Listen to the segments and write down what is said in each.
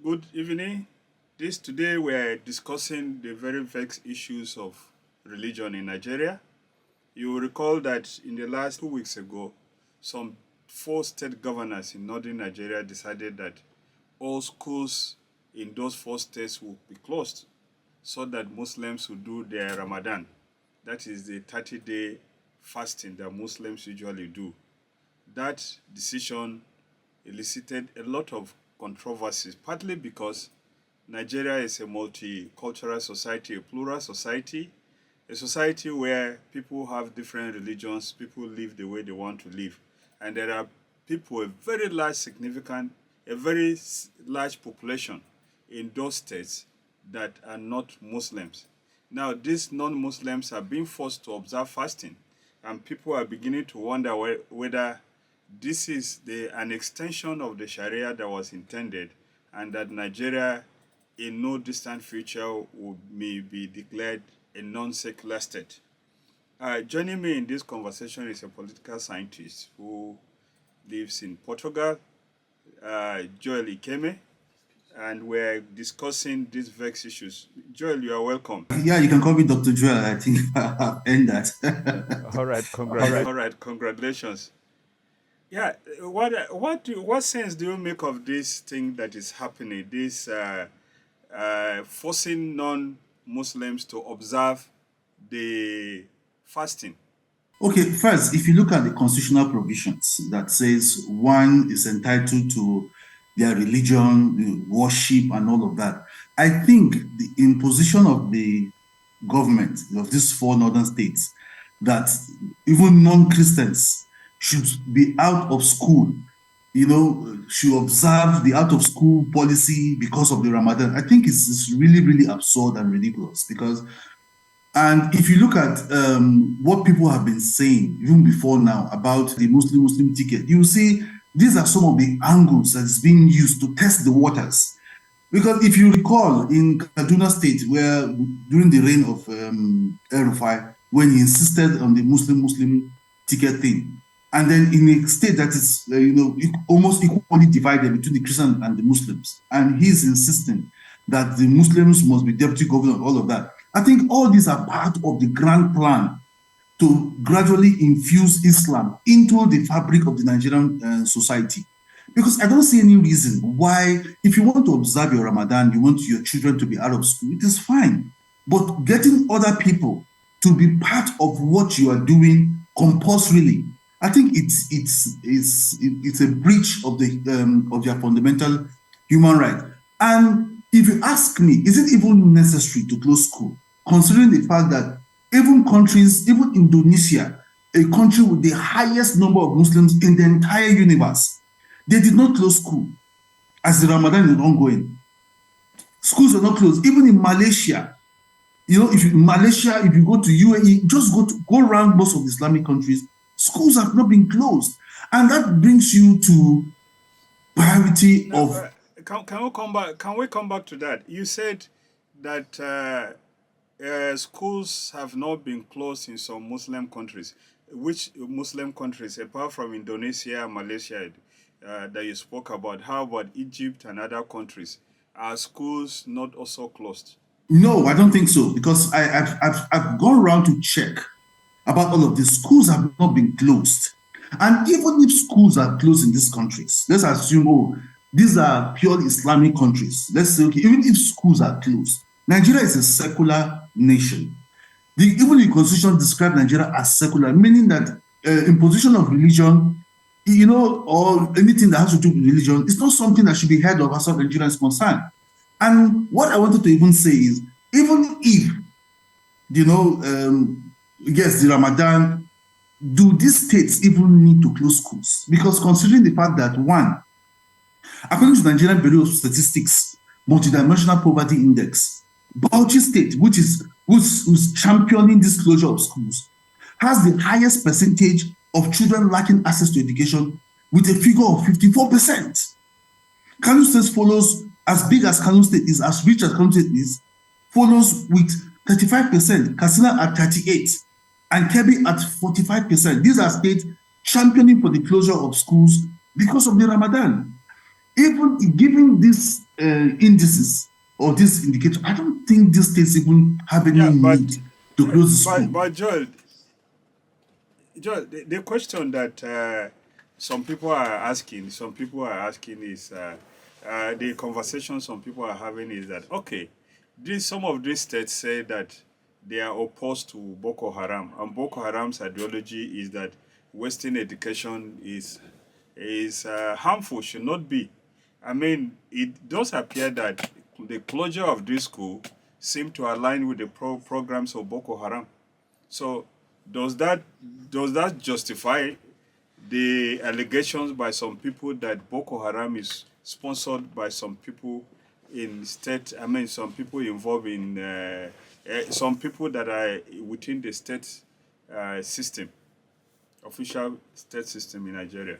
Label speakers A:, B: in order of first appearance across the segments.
A: Good evening. This today we're discussing the very vexed issues of religion in Nigeria. You will recall that in the last 2 weeks ago, some four state governors in northern Nigeria decided that all schools in those four states will be closed so that Muslims will do their Ramadan. That is the 30-day fasting that Muslims usually do. That decision elicited a lot of controversies, partly because Nigeria is a multicultural society, a plural society, a society where people have different religions, people live the way they want to live. And there are people, a very large population in those states that are not Muslims. Now, these non-Muslims are being forced to observe fasting, and people are beginning to wonder whether this is an extension of the Sharia that was intended, and that Nigeria in no distant future may be declared a non-secular state. Joining me in this conversation is a political scientist who lives in Portugal, Joel Kemie, and we're discussing these vexed issues. Joel, you are welcome.
B: Yeah, you can call me Dr. Joel. I think I've earned that.
C: All right, congratulations.
A: All right, congratulations. Yeah, what sense do you make of this thing that is happening? This forcing non-Muslims to observe the fasting.
B: Okay, first, if you look at the constitutional provisions that says one is entitled to their religion, worship, and all of that, I think the imposition of the government of these four northern states that even non-Christians should be out of school, should observe the out of school policy because of the Ramadan. I think it's really, really absurd and ridiculous and if you look at what people have been saying even before now about the Muslim ticket, you see these are some of the angles that is being used to test the waters. Because if you recall in Kaduna State, where during the reign of El-Rufai, when he insisted on the Muslim ticket thing, and then in a state that is almost equally divided between the Christians and the Muslims, and he's insisting that the Muslims must be deputy governor and all of that. I think all these are part of the grand plan to gradually infuse Islam into the fabric of the Nigerian society. Because I don't see any reason why, if you want to observe your Ramadan, you want your children to be out of school, it is fine. But getting other people to be part of what you are doing compulsorily, I think it's a breach of their fundamental human right. And if you ask me, is it even necessary to close school, considering the fact that even countries, even Indonesia, a country with the highest number of Muslims in the entire universe, they did not close school as the Ramadan is ongoing. Schools are not closed. Even in Malaysia, if you go to UAE, just go around most of the Islamic countries, schools have not been closed. And that brings you to priority of...
A: Can we come back to that? You said that schools have not been closed in some Muslim countries. Which Muslim countries, apart from Indonesia, Malaysia, that you spoke about? How about Egypt and other countries? Are schools not also closed?
B: No, I don't think so, because I've gone around to check about all of these. Schools have not been closed. And even if schools are closed in these countries, let's assume, these are purely Islamic countries. Let's say, okay, even if schools are closed, Nigeria is a secular nation. Even the constitution describes Nigeria as secular, meaning that imposition of religion, or anything that has to do with religion, is not something that should be heard of as far as Nigeria is concerned. And what I wanted to even say is, even if, yes, the Ramadan, do these states even need to close schools? Because considering the fact that, one, according to the Nigerian Bureau of Statistics Multidimensional Poverty Index, Bauchi State, who's championing this closure of schools, has the highest percentage of children lacking access to education, with a figure of 54%. Kano State follows, as big as Kano State is, as rich as Kano State is, follows with 35%, Katsina at 38%, and Kebbi at 45%. These are states championing for the closure of schools because of the Ramadan. Even giving these indices or this indicator, I don't think these states even have any
A: Yeah,
B: need to close the
A: but
B: school.
A: Joel, the question that some people are asking is the conversation some people are having is that okay, some of these states say that they are opposed to Boko Haram, and Boko Haram's ideology is that Western education is harmful, should not be. I mean, it does appear that the closure of this school seem to align with the programs of Boko Haram. So does that does that justify the allegations by some people that Boko Haram is sponsored by some people in state? I mean, some people involved in some people that are within the state system, official state system in Nigeria.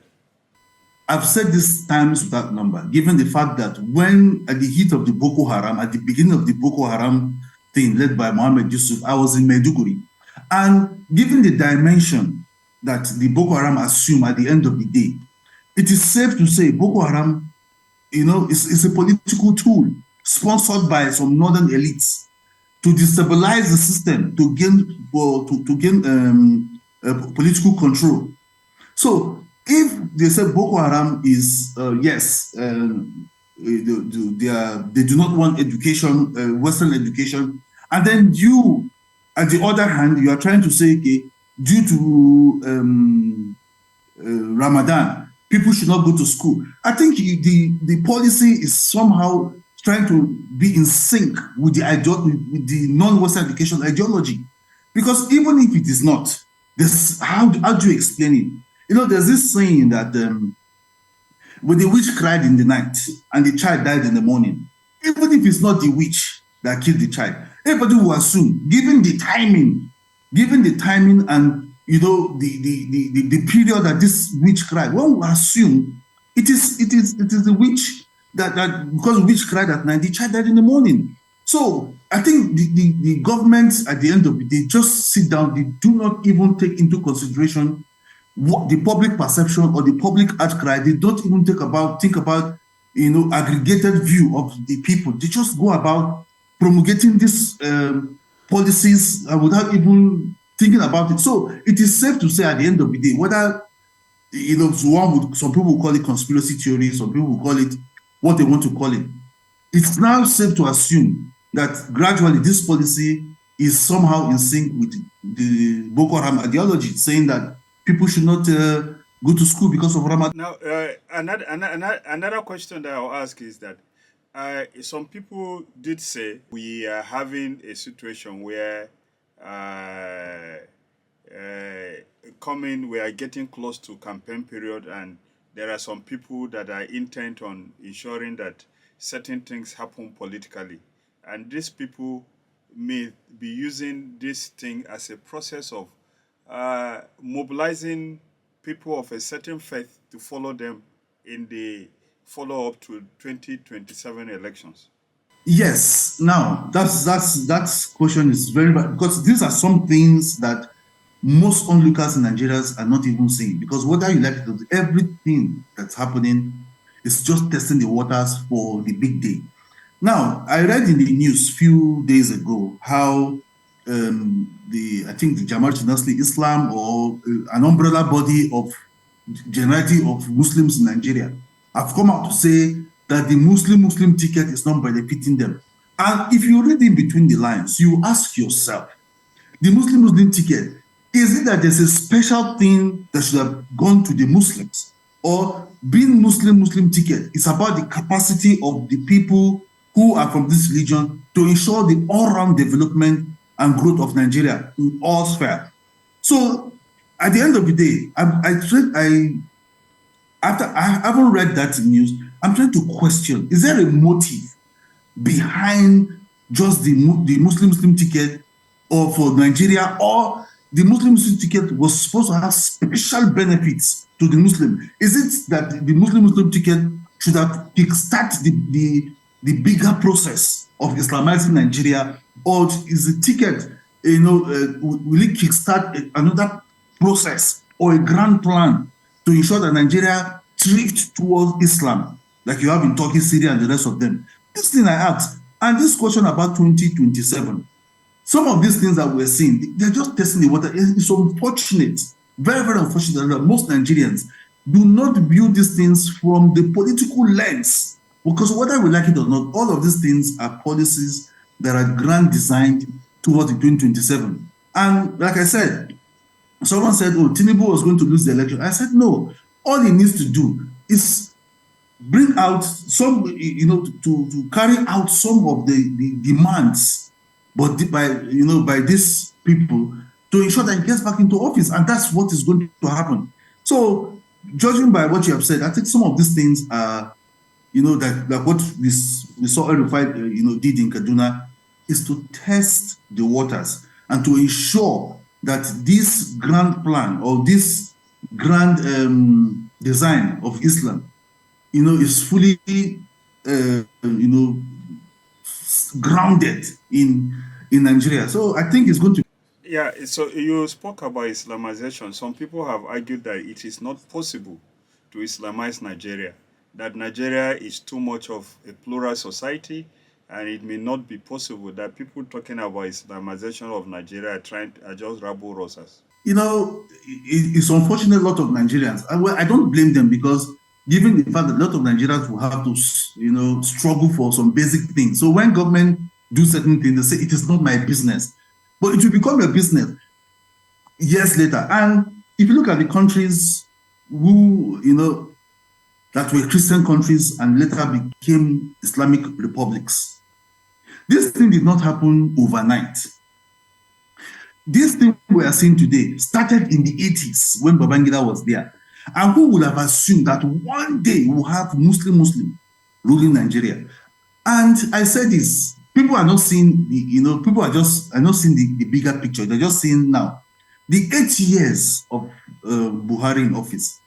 B: I've said this times without number, given the fact that when at the heat of the Boko Haram, at the beginning of the Boko Haram thing led by Mohammed Yusuf, I was in Maiduguri. And given the dimension that the Boko Haram assume at the end of the day, it is safe to say Boko Haram, is a political tool sponsored by some northern elites to destabilize the system to gain political control. So if they say Boko Haram is yes, they do not want education, Western education, and then you, at the other hand, you are trying to say, okay, due to Ramadan, people should not go to school. I think the policy is somehow trying to be in sync with with the non-Western education ideology, because even if it is not, this how do you explain it? There's this saying that when the witch cried in the night and the child died in the morning, even if it's not the witch that killed the child, everybody will assume, given the timing and the period that this witch cried, one will assume it is the witch that because the witch cried at night, the child died in the morning. So I think the government at the end of the day just sit down. They do not even take into consideration what the public perception or the public outcry. They don't even think about aggregated view of the people. They just go about promulgating these policies without even thinking about it. So it is safe to say at the end of the day, whether some people will call it conspiracy theory, some people will call it what they want to call it. It's now safe to assume that gradually this policy is somehow in sync with the Boko Haram ideology, saying that people should not go to school because of Ramadan.
A: Now, another question that I'll ask is that some people did say we are having a situation where we are getting close to campaign period, and there are some people that are intent on ensuring that certain things happen politically, and these people may be using this thing as a process of mobilizing people of a certain faith to follow them in the follow up to 2027 elections.
B: Yes. Now that question is very bad, because these are some things that most onlookers in Nigeria are not even seeing. Because whether you like it or not, everything that's happening is just testing the waters for the big day. Now, I read in the news few days ago how I think the Jamaat Nasli Islam, or an umbrella body of generality of Muslims in Nigeria, have come out to say that the Muslim ticket is not benefiting them. And if you read in between the lines, you ask yourself, the Muslim ticket, is it that there's a special thing that should have gone to the Muslims? Or being Muslim ticket is about the capacity of the people who are from this religion to ensure the all-round development and growth of Nigeria in all spheres. So at the end of the day, after I haven't read that news, I'm trying to question: is there a motive behind just the Muslim ticket, or for Nigeria, or the Muslim ticket was supposed to have special benefits to the Muslim? Is it that the Muslim ticket should have kickstart the bigger process of Islamizing Nigeria, or is the ticket, will it kickstart another process or a grand plan to ensure that Nigeria drifts towards Islam? like you have in Turkey, Syria, and the rest of them. This thing I asked, and this question about 2027, some of these things that we're seeing, they're just testing the water. It's unfortunate, very, very unfortunate that most Nigerians do not view these things from the political lens. Because whether we like it or not, all of these things are policies that are grand designed towards the 2027. And like I said, someone said, oh, Tinubu was going to lose the election. I said, no. All he needs to do is bring out some, to carry out some of the demands, but by these people to ensure that he gets back into office, and that's what is going to happen. So, judging by what you have said, I think some of these things are, that what we saw El-Rufai, did in Kaduna is to test the waters and to ensure that this grand plan or this grand design of Islam is fully, grounded in Nigeria. So I think it's going to.
A: Yeah, so you spoke about Islamization. Some people have argued that it is not possible to Islamize Nigeria, that Nigeria is too much of a plural society, and it may not be possible, that people talking about Islamization of Nigeria are just rabble rousers.
B: It's unfortunate a lot of Nigerians. I don't blame them because given the fact that a lot of Nigerians will have to, struggle for some basic things. So when government do certain things, they say it is not my business, but it will become your business years later. And if you look at the countries who, that were Christian countries and later became Islamic republics, this thing did not happen overnight. This thing we are seeing today started in the 80s when Babangida was there. And who would have assumed that one day we'll have Muslim ruling Nigeria? And I said this, people are not seeing people are not seeing the bigger picture. They're just seeing now the 8 years of Buhari in office,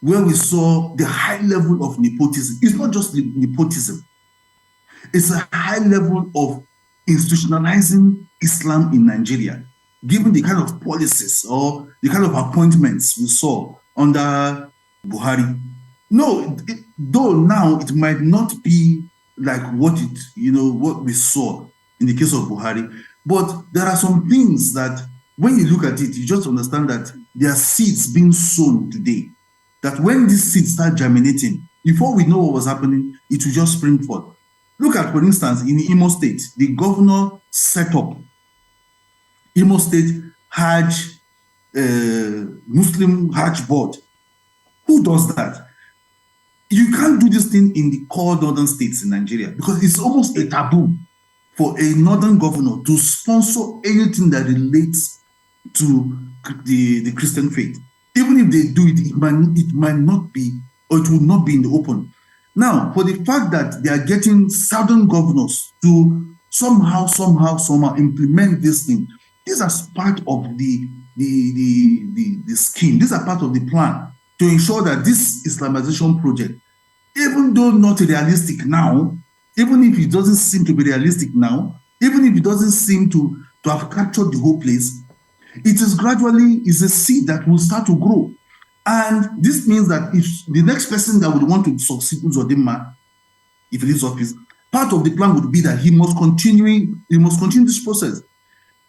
B: where we saw the high level of nepotism. It's not just nepotism, it's a high level of institutionalizing Islam in Nigeria, given the kind of policies or the kind of appointments we saw under Buhari. No, though now it might not be like what we saw in the case of Buhari, but there are some things that when you look at it, you just understand that there are seeds being sown today. That when these seeds start germinating, before we know what was happening, it will just spring forth. Look at, for instance, in Imo State, the governor set up Imo State Hajj, Muslim Hajj board. Who does that? You can't do this thing in the core northern states in Nigeria because it's almost a taboo for a northern governor to sponsor anything that relates to the Christian faith. Even if they do it, it might not be, or it will not be in the open. Now, for the fact that they are getting southern governors to somehow implement this thing, these are part of the scheme. These are part of the plan to ensure that this Islamization project, even though not realistic now, even if it doesn't seem to be realistic now, even if it doesn't seem to have captured the whole place, it is gradually is a seed that will start to grow. And this means that if the next person that would want to succeed Uzodinma, if he leaves office, part of the plan would be that he must continue this process.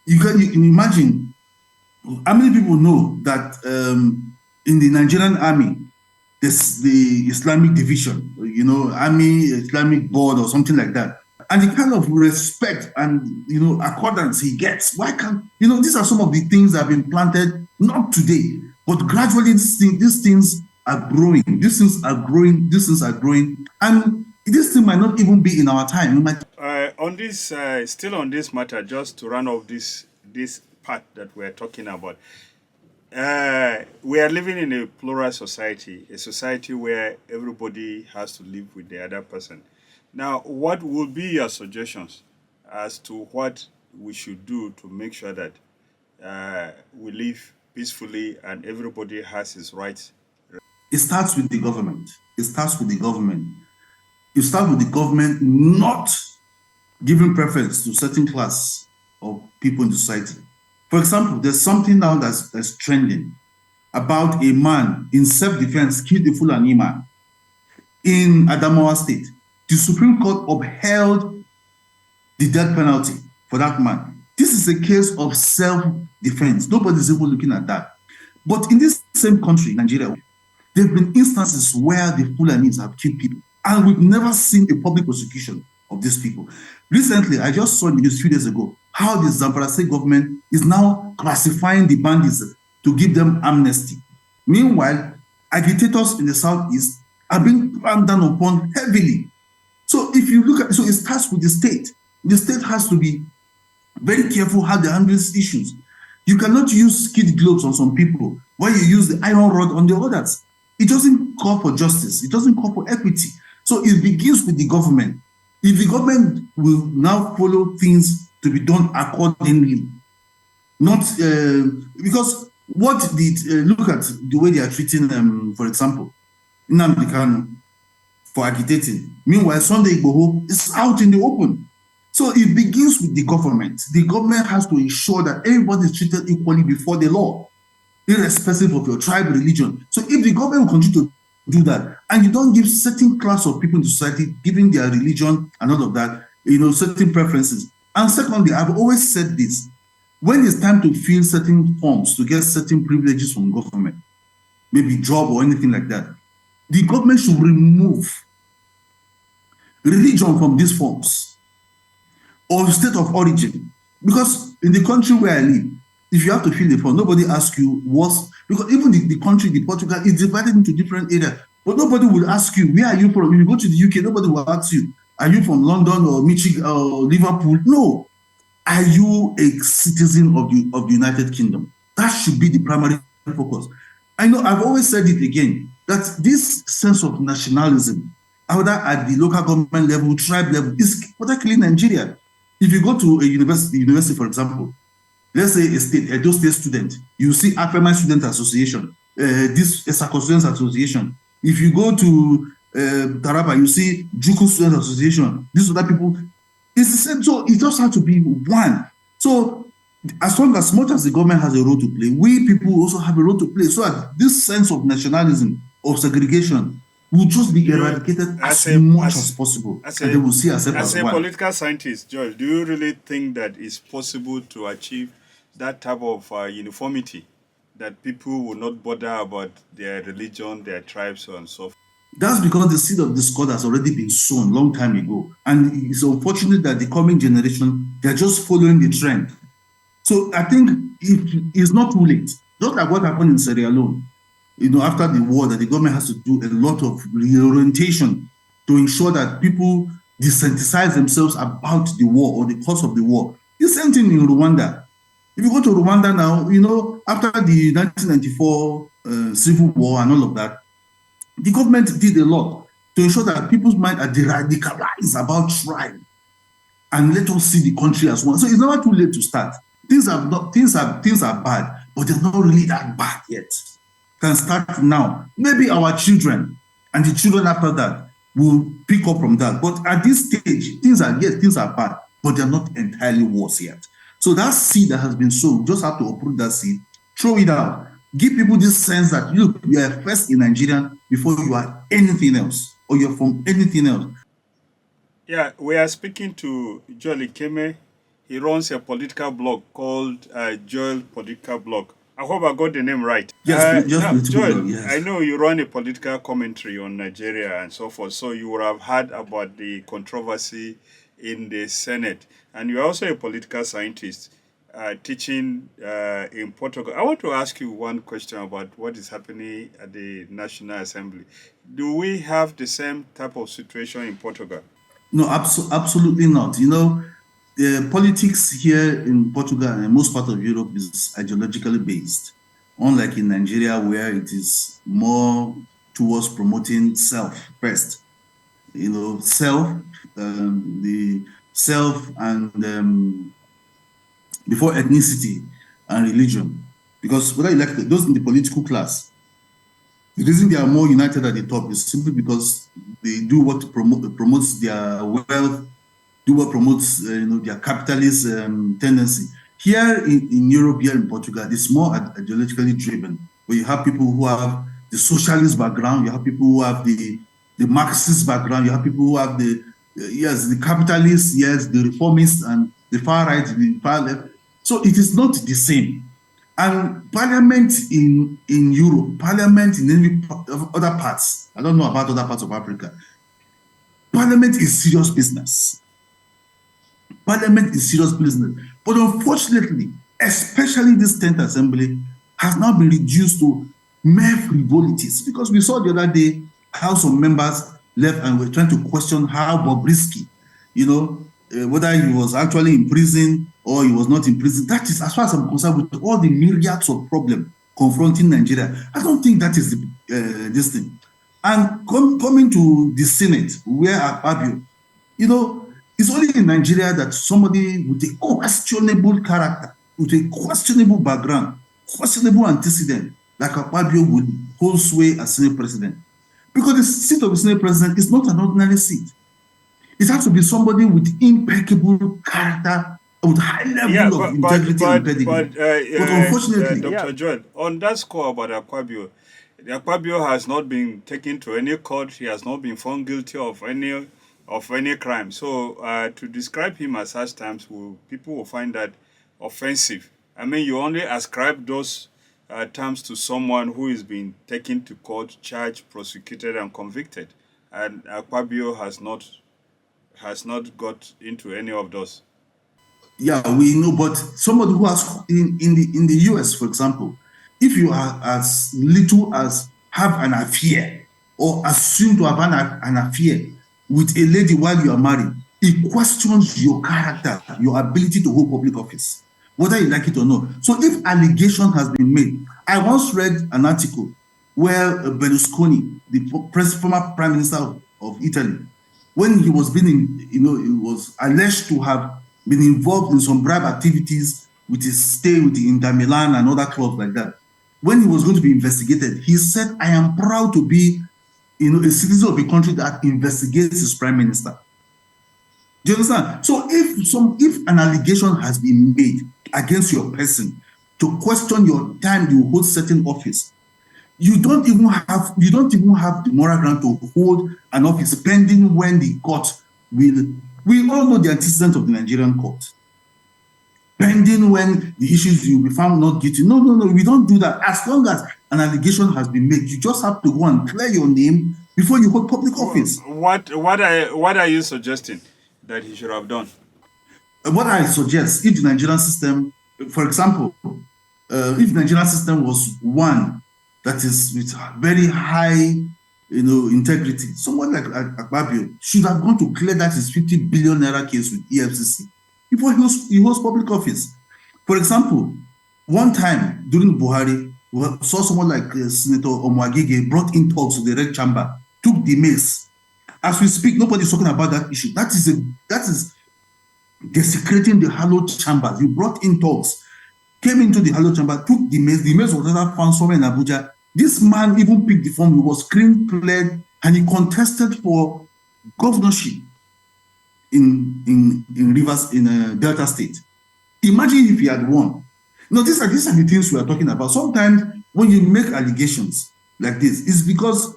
B: You can imagine how many people know that in the Nigerian army, there's the Islamic division, Army Islamic board or something like that. And the kind of respect and accordance he gets. Why can't these are some of the things that have been planted not today, but gradually these things are growing. These things are growing. These things are growing, and this thing might not even be in our time.
A: On this, still on this matter, just to run off this part that we're talking about. We are living in a plural society, a society where everybody has to live with the other person. Now, what would be your suggestions as to what we should do to make sure that we live peacefully and everybody has his rights?
B: It starts with the government. It starts with the government. You start with the government not giving preference to certain class of people in society. For example, there's something now that's trending about a man in self-defense killed a Fulani man. in Adamawa State. The Supreme Court upheld the death penalty for that man. This is a case of self-defense. Nobody's even looking at that. But in this same country, Nigeria, there have been instances where the Fulanis have killed people, and we've never seen a public prosecution of these people. Recently, I just saw in the news a few days ago how the Zamfara state government is now classifying the bandits to give them amnesty. Meanwhile, agitators in the southeast are being clamped down upon heavily. So if you look at, so it starts with the state. The state has to be very careful how they handle these issues. You cannot use kid gloves on some people while you use the iron rod on the others. It doesn't call for justice. It doesn't call for equity. So it begins with the government. If the government will now follow things to be done accordingly, not because what did look at the way they are treating, for example, Nnamdi Kanu for agitating. Meanwhile, Sunday Igboho is out in the open. So it begins with the government. The government has to ensure that everybody is treated equally before the law, irrespective of your tribe, religion. So if the government will continue to do that, and you don't give certain class of people in society, given their religion and all of that, certain preferences. And secondly, I've always said this, when it's time to fill certain forms to get certain privileges from government, maybe job or anything like that, the government should remove religion from these forms or state of origin. Because in the country where I live, if you have to fill the form, nobody asks you what's, because even the country, the Portugal, is divided into different areas. But nobody will ask you, where are you from? If you go to the UK, nobody will ask you, are you from London or Michigan or Liverpool? No. Are you a citizen of the United Kingdom? That should be the primary focus. I know I've always said it again, that this sense of nationalism, either at the local government level, tribe level, is particularly in Nigeria. If you go to a university, for example, let's say a state, Edo State student, you see Afema Student Association, this Esako Students Association. If you go to Taraba, you see Juku Student Association. These other people, it's the same. So it just has to be one. So as much as the government has a role to play, we people also have a role to play. So that this sense of nationalism, of segregation, will just be eradicated as much as possible, and they will see ourselves as one.
A: As a political scientist, Joel, do you really think that it's possible to achieve that type of uniformity, that people will not bother about their religion, their tribes, so on and so forth?
B: That's because the seed of discord has already been sown long time ago. And it's unfortunate that the coming generation, they're just following the trend. So I think it's not too late. Just like what happened in Sierra Leone, after the war, that the government has to do a lot of reorientation to ensure that people desensitize themselves about the war or the cause of the war. The same thing in Rwanda. If you go to Rwanda now, after the 1994 civil war and all of that, the government did a lot to ensure that people's minds are de-radicalized about tribe, and let us see the country as one. So it's never too late to start. Things are bad, but they're not really that bad yet. Can start now. Maybe our children and the children after that will pick up from that. But at this stage, things are bad, but they're not entirely worse yet. So that seed that has been sown, just have to uproot that seed, throw it out, give people this sense that you are first in Nigeria before you are anything else, or you're from anything else.
A: Yeah, we are speaking to Joel Kemie. He runs a political blog called Joel Political Blog. I hope I got the name right.
B: Yes,
A: Joel,
B: yes.
A: I know you run a political commentary on Nigeria and so forth, so you would have heard about the controversy in the Senate. And you're also a political scientist teaching in Portugal. I want to ask you one question about what is happening at the National Assembly. Do we have the same type of situation in Portugal?
B: No, absolutely not. The politics here in Portugal and most part of Europe is ideologically based, unlike in Nigeria, where it is more towards promoting self first. The self and before ethnicity and religion. Because whether you like those in the political class, the reason they are more united at the top is simply because they do what promotes their wealth, do what promotes their capitalist tendency. Here in Europe, here in Portugal, it's more ideologically driven, where you have people who have the socialist background, you have people who have the the Marxist background, you have people who have yes, the capitalists, yes, the reformists, and the far right, the far left. So it is not the same. And parliament in Europe, parliament in any other parts, I don't know about other parts of Africa, parliament is serious business. Parliament is serious business. But unfortunately, especially this 10th assembly has now been reduced to mere frivolities, because we saw the other day how some members left and were trying to question how Bobrisky, whether he was actually in prison or he was not in prison. That is, as far as I'm concerned, with all the myriads of problems confronting Nigeria, I don't think that is this thing. And coming to the Senate, where Akpabio, it's only in Nigeria that somebody with a questionable character, with a questionable background, questionable antecedent, like Akpabio, would hold sway as Senate president. Because the seat of the Senate president is not an ordinary seat. It has to be somebody with impeccable character, with high
A: Yeah,
B: level of integrity and pedigree. But unfortunately,
A: Dr. Joel, on that score about Akpabio has not been taken to any court. He has not been found guilty of any crime. So to describe him as such terms, people will find that offensive. I mean, you only ascribe those terms to someone who is being taken to court, charged, prosecuted, and convicted, and Akpabio has not got into any of those.
B: yeah, we know, but somebody who has in the US, for example, if you are as little as have an affair or assume to have an affair with a lady while you are married, it questions your character, your ability to hold public office, whether you like it or not. So if allegation has been made, I once read an article where Berlusconi, the former prime minister of Italy, when he was he was alleged to have been involved in some bribe activities with his stay with the Inter Milan and other clubs like that. When he was going to be investigated, he said, "I am proud to be, a citizen of a country that investigates its prime minister." Do you understand? So if an allegation has been made against your person to question your time you hold certain office, you don't even have the moral ground to hold an office pending when the court will. We all know the antecedents of the Nigerian court. Pending when the issues you'll be found not guilty. No, we don't do that. As long as an allegation has been made, you just have to go and clear your name before you hold public office.
A: What are you suggesting that he should have done?
B: What I suggest, if the Nigerian system, for example, if the Nigerian system was one that is with very high, integrity, someone like Akpabio should have gone to clear that his 50 billion naira case with EFCC before he holds public office. For example, one time during Buhari, we saw someone like Senator Omwagige brought in talks to the Red Chamber, took the mace. As we speak, nobody's talking about that issue. That is desecrating the hallowed chambers. You brought in talks, came into the hallowed chamber, took the mace. The mace was later found somewhere in Abuja. This man even picked the form. He was screen cleared and he contested for governorship in Rivers, in Delta State. Imagine if he had won. These are the things we are talking about. Sometimes when you make allegations like this, it's because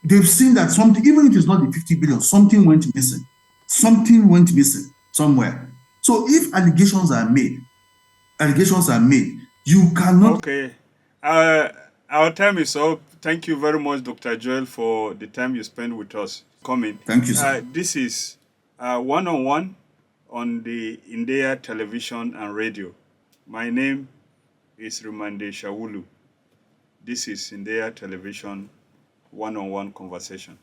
B: they've seen that something, even if it's not the 50 billion, something went missing. Something went missing somewhere. So if allegations are made, you cannot.
A: Okay. Our time is up. Thank you very much, Dr. Joel, for the time you spent with us coming.
B: Thank you, sir.
A: This is one-on-one on the India television and radio. My name is Rumande Shawulu. This is India television one-on-one conversation.